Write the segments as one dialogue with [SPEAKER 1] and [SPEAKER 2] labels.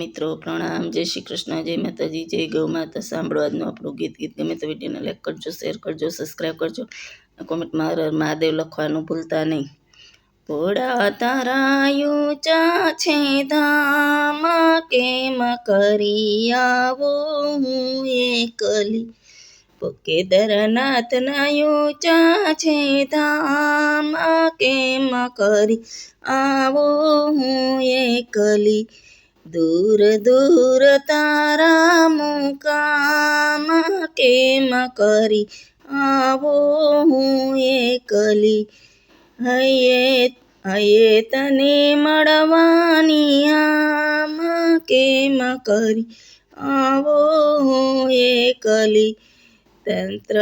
[SPEAKER 1] મિત્રો પ્રણામ, જય શ્રી કૃષ્ણ, જય માતાજી, જય ગૌ માતા. સાંભળો આજનું આપણું ગીત ગમે તો વિડીયોને લાઈક કરજો, શેર કરજો, સબસ્ક્રાઈબ કરજો, કોમેન્ટમાં હર હર મહાદેવ લખવાનું ભૂલતા નહીં. ભોળા તારા ઊંચા છે ધામ, કેમ કરી આવું હું એકલી. કેદારનાથના ઊંચા છે ધામ, કેમ કરી આવું હું એકલી. દૂર દૂર તારા મુકામ, કેમ કરી આવો હું એકલી. હૈયે તને મળવાની આમ, કેમ કરી આવો હું એકલી. તંત્ર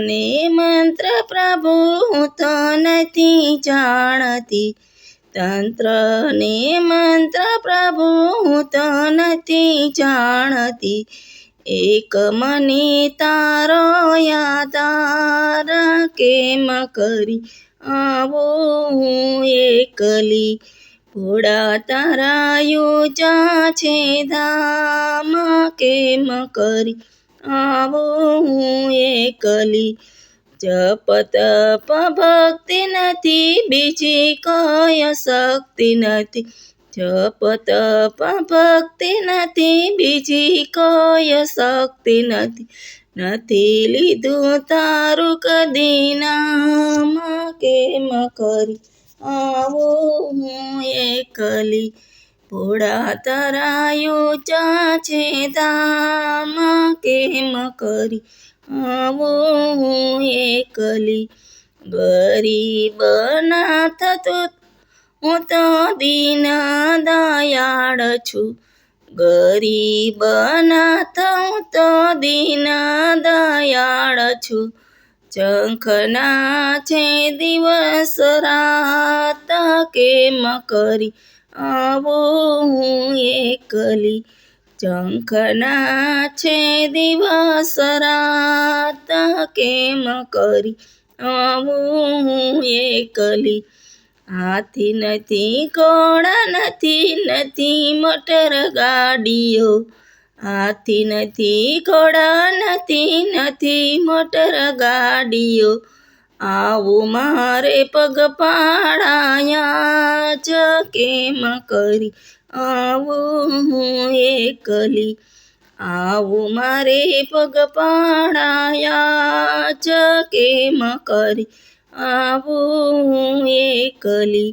[SPEAKER 1] ને મંત્ર પ્રભુ હું તો નથી જાણતી, તંત્ર ને મંત્ર પ્રભુ હું તો નથી જાણતી. એક મને તારો યાદાર, કેમ કરી આવો હું એકલી. ભોળા તારા ઊંચા છે ધામ, કેમ કરી આવો હું એકલી. જપ તપ ભક્તિ નથી, બીજી કોઈ શક્તિ નથી. જપ તપ ભક્તિ નથી, બીજી કોઈ શક્તિ નથી. નથી લીધું તારું કદી નામ, કેમ કરી આવો હું એકલી. ભોળા તારા ઊંચા છે ધામ, કેમ કરી આવો હું એકલી. ગરીબ નાથ હું તો દીન દયાળ છું, ગરીબ નાથ હું તો દીન દયાળ છું. ઝંખના છે દિવસ રાત, કેમ કરી આવો હું એકલી. ઝંખના છે દિવસ રાત, કેમ કરી આવો હું એકલી. હાથી નથી, ઘોડા નથી, નથી મોટર ગાડીઓ. હાથી નથી, ઘોડા નથી, નથી મોટર ગાડીઓ. આવું મારે પગપાળાયા જ, કેમ કરી આવું હું એકલી. આવું મારે પગપાળાયા જ, કેમ કરી આવું હું એકલી.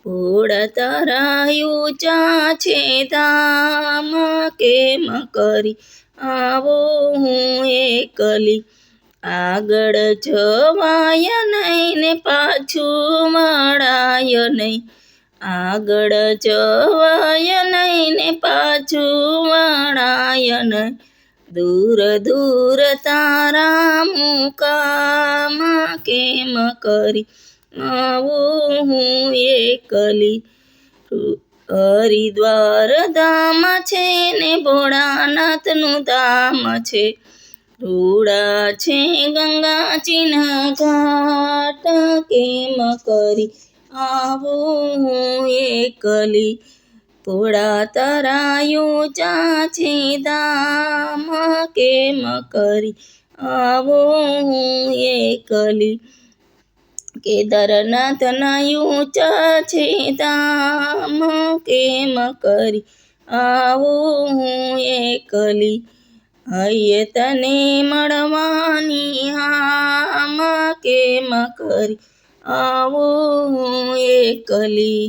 [SPEAKER 1] ભોળા તારા ઊંચા છે ધામ, કેમ કરી આવો હું એકલી. આગળ જવાય નહીં ને પાછું વળાય નહીં, આગળ જવાય નહીં ને પાછું વળાય નહીં. દૂર દૂર તારા મુકામ, કેમ કરી આવો હું એકલી. હરિદ્વાર ધામ છે ને ભોળાનાથનું ધામ છે. રૂડા છે ગંગાજીના ઘાટ, કેમ કરી આવો હું એકલી. ભોળા તારા ઊંચા છે ધામ, કેમ કરી આવો હું એકલી. કેદારનાથના ઊંચા છે ધામ, કેમ કરી આવો હું એકલી. હૈયે તને મળવાની આમ, કેમ કરી આવો હું એકલી.